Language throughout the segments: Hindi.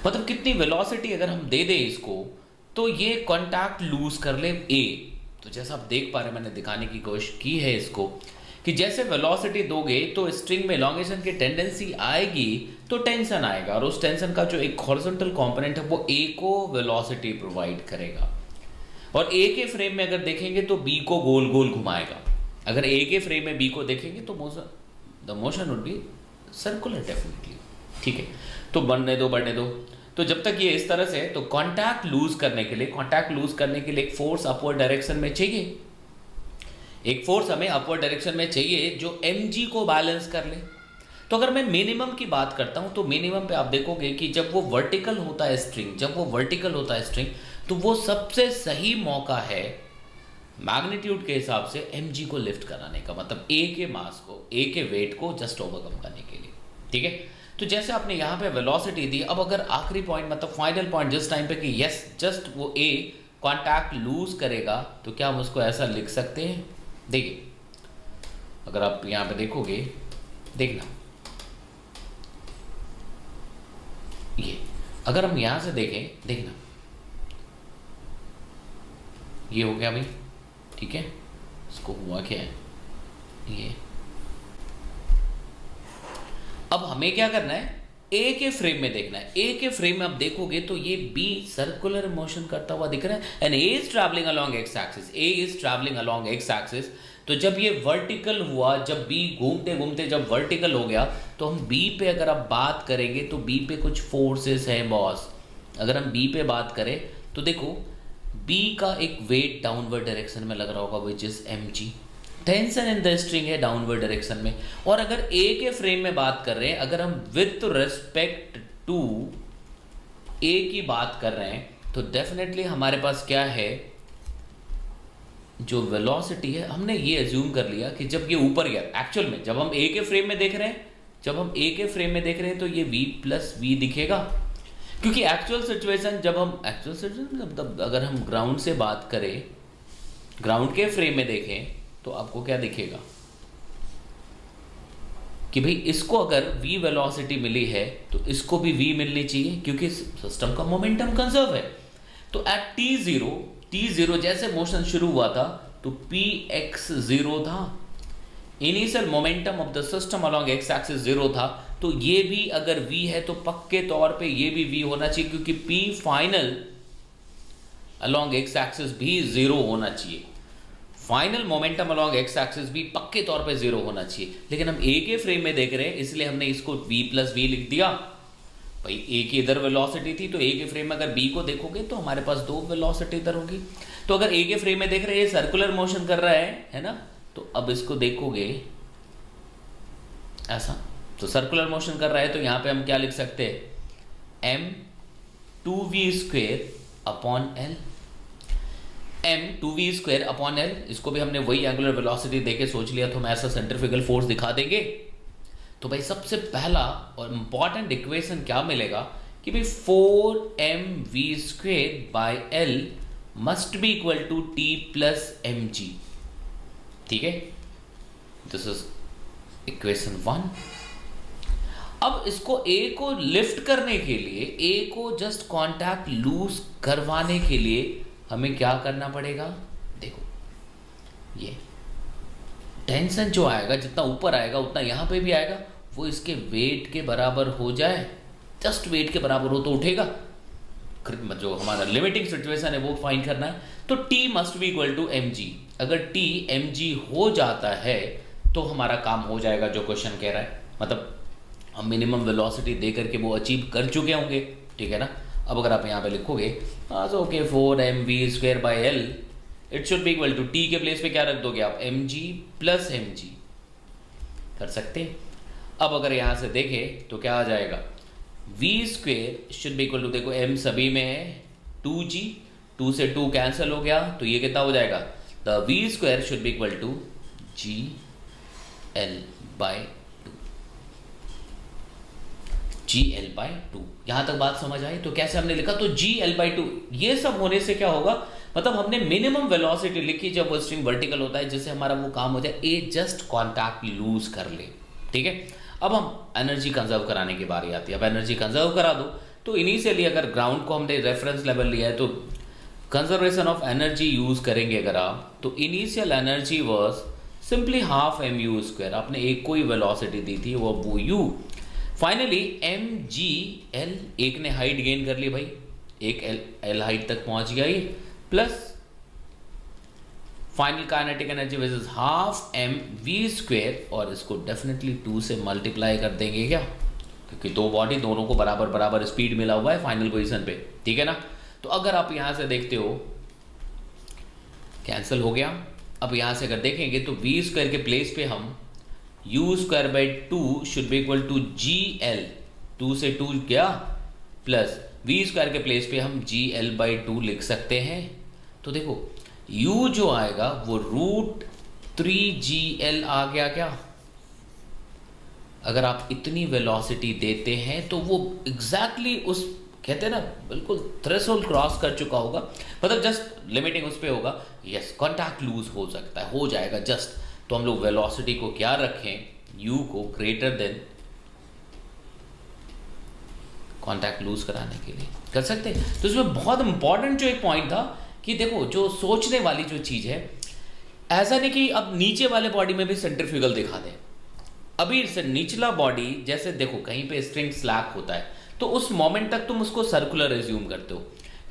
मतलब कितनी वेलोसिटी अगर हम दे दें इसको तो ये कांटेक्ट लूज कर ले ए। तो जैसा आप देख पा रहे हैं, मैंने दिखाने की कोशिश की है इसको कि जैसे वेलोसिटी दोगे तो स्ट्रिंग में एलोंगेशन की टेंडेंसी आएगी तो टेंशन आएगा, और उस टेंशन का जो एक हॉरिजॉन्टल कंपोनेंट है वो ए को वेलोसिटी प्रोवाइड करेगा। और ए के फ्रेम में अगर देखेंगे तो बी को गोल गोल घुमाएगा। अगर ए के फ्रेम में बी को देखेंगे तो the motion would be circular definitely. ठीक है, तो बढ़ने दो। तो जब तक ये इस तरह से, तो कांटेक्ट लूज करने के लिए एक फोर्स अपवर्ड डायरेक्शन में चाहिए, एक फोर्स हमें अपवर्ड डायरेक्शन में चाहिए जो mg को बैलेंस कर ले। तो अगर मैं मिनिमम की बात करता हूं तो मिनिमम पे आप देखोगे कि जब वो वर्टिकल होता है स्ट्रिंग, तो वो सबसे सही मौका है मैग्नीट्यूड के हिसाब से mg को लिफ्ट कराने का, मतलब a के मास को, a के वेट को जस्ट ओवरकम करने के लिए। ठीक है, तो जैसे आपने यहाँ पे वेलोसिटी दी, अब अगर आखिरी पॉइंट मतलब फाइनल पॉइंट जिस टाइम पे कि यस जस्ट वो a कांटेक्ट लूज करेगा, तो क्या हम उसको ऐसा लिख सकते हैं? देखिए, अगर आप यहाँ पे देखोगे, देखना ये, अगर हम यहां से देखें, देखना ये हो गया भाई। ठीक है, इसको हुआ क्या है ये, अब हमें क्या करना है, ए के फ्रेम में देखना है। ए के फ्रेम में आप देखोगे तो ये बी सर्कुलर मोशन करता हुआ दिख रहा है, and A is travelling along x axis. तो जब ये वर्टिकल हुआ, जब बी घूमते घूमते जब वर्टिकल हो गया, तो हम बी पे अगर आप बात करेंगे तो बी पे कुछ फोर्सेस हैं बॉस। अगर हम बी पे बात करें तो देखो बी का एक वेट डाउनवर्ड डायरेक्शन में लग रहा होगा, which is mg। Tension in the string है डाउनवर्ड डायरेक्शन में। और अगर ए के फ्रेम में बात कर रहे हैं, अगर हम विथ रेस्पेक्ट टू ए की बात कर रहे हैं, तो डेफिनेटली हमारे पास क्या है, जो वेलोसिटी है, हमने ये अज्यूम कर लिया कि जब ये ऊपर गया, एक्चुअल में जब हम ए के फ्रेम में देख रहे हैं, तो ये v प्लस वी दिखेगा, क्योंकि एक्चुअल सिचुएशन मतलब अगर हम ग्राउंड से बात करें, ग्राउंड के फ्रेम में देखें, तो आपको क्या दिखेगा कि भाई इसको अगर v वेलोसिटी मिली है तो इसको भी v मिलनी चाहिए, क्योंकि सिस्टम का मोमेंटम कंजर्व है। तो एट t0 जैसे मोशन शुरू हुआ था तो px0 था, initial momentum of the system along x axis 0 था। तो ये भी अगर v है तो पक्के तौर पे ये भी v होना चाहिए, क्योंकि p final along x axis भी 0 होना चाहिए। Final momentum along x axis भी पक्के तौर पे 0 होना चाहिए। लेकिन हम a के फ्रेम में देख रहे हैं, इसलिए हमने इसको v प्लस वी लिख दिया। भाई a की इधर वेलोसिटी थी, तो a के फ्रेम में अगर b को देखोगे तो हमारे पास दो वेलोसिटी इधर होगी। तो अगर a के फ्रेम में देख रहे हैं, ये सर्कुलर मोशन कर रहा है ना, तो अब इसको देखोगे ऐसा, तो सर्कुलर मोशन कर रहा है, तो यहां पे हम क्या लिख सकते हैं, m2v² upon l, m2v² upon l। इसको भी हमने वही एंगुलर वेलोसिटी देके सोच लिया, तो हम ऐसा सेंट्रीफ्यूगल फोर्स दिखा देंगे। तो भाई सबसे पहला और इंपॉर्टेंट इक्वेशन क्या मिलेगा कि भाई 4mv² by l must be equal to t plus mg। ठीक है, दिस इज इक्वेशन 1। अब इसको a को लिफ्ट करने के लिए, a को जस्ट कांटेक्ट लूज करवाने के लिए हमें क्या करना पड़ेगा, देखो ये टेंशन जो आएगा, जितना ऊपर आएगा उतना यहां पे भी आएगा, वो इसके वेट के बराबर हो जाए, जस्ट वेट के बराबर हो तो उठेगा। जो हमारा लिमिटिंग सिचुएशन है वो फाइंड करना है। तो t must be equal to mg। अगर t mg हो जाता है तो हमारा काम हो जाएगा, जो क्वेश्चन कह रहा है, मतलब हम मिनिमम वेलोसिटी दे करके वो अचीव कर चुके होंगे। ठीक है ना। अब अगर आप यहाँ पे लिखोगे okay 4mv² by l, it should be equal to t के प्लेस पे क्या रख दोगे आप, mg प्लस mg कर सकते हैं। अब अगर यहाँ से देखें तो क्या आ जाएगा, v² should be equal to, देखो m सभी में है 2g, 2 से 2 कैंसिल हो गया, तो ये कितना हो जाएगा, the v² should be equal to gl by 2। यहां तक बात समझ आई। तो कैसे हमने लिखा, तो gl/2। ये सब होने से क्या होगा, मतलब हमने मिनिमम वेलोसिटी लिखी जब वो स्ट्रिंग वर्टिकल होता है, जिससे हमारा वो काम हो जाए, ए जस्ट कांटेक्ट लूज कर ले। ठीक है, अब हम एनर्जी कंजर्व कराने की बारी आती है। अब एनर्जी कंजर्व करा दो, तो इनिशियली अगर ग्राउंड को हमने रेफरेंस लेवल लिया है तो कंजर्वेशन ऑफ एनर्जी यूज करेंगे अगर आप, तो initial energy was simply half M U square, आपने एक कोई वेलोसिटी दी थी वो U, finally M G L, एक ने हाइट गेन कर ली भाई, एक एल हाइट तक पहुंच गया ये, plus final kinetic energy which half M V square, और इसको डेफिनेटली 2 से मल्टीप्लाई कर देंगे क्या, क्योंकि दो बॉडी दोनों को बराबर बराबर स्पीड मिला हुआ है फाइनल पोजीशन पे, ठीक है ना। तो अगर आप यहां से देखते हो कैंसिल हो गया। अब यहां से अगर देखेंगे तो वी स्क्वायर के प्लेस पे हम U square by 2 should be equal to G L, 2 से 2 गया, प्लस वी स्क्वायर के प्लेस पे हम जी एल बाई 2 लिख सकते हैं। तो देखो u जो आएगा वो √3gl आ गया क्या। अगर आप इतनी वेलोसिटी देते हैं तो वो एग्जैक्टली उस, कहते हैं ना, बिल्कुल थ्रेशोल्ड क्रॉस कर चुका होगा, मतलब जस्ट लिमिटिंग उस पे होगा, यस कांटेक्ट लूज हो सकता है, हो जाएगा जस्ट। तो हम लोग वेलोसिटी को क्या रखें, u को ग्रेटर देन कांटेक्ट लूज कराने के लिए कर सकते हैं। तो इसमें बहुत इंपॉर्टेंट जो एक पॉइंट था कि देखो जो सोचने वाली जो चीज है, ऐसा नहीं कि अब नीचे वाले बॉडी में भी सेंट्रीफ्यूगल दिखा दें। अभी से निचला बॉडी जैसे देखो कहीं पे स्ट्रिंग स्लैक होता है तो उस मोमेंट तक तुम उसको सर्कुलर एज्यूम करते हो।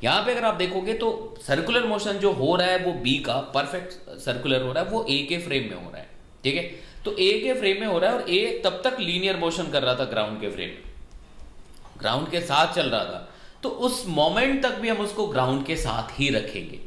यहां पे अगर आप देखोगे तो सर्कुलर मोशन जो हो रहा है वो बी का परफेक्ट सर्कुलर हो रहा है, वो ए के फ्रेम में हो रहा है, ठीक है। तो ए के फ्रेम में हो रहा है और ए तब तक लीनियर मोशन कर रहा था ग्राउंड के फ्रेम, ग्राउंड के साथ चल रहा था, तो उस मोमेंट तक भी हम उसको ग्राउंड के साथ ही रखेंगे।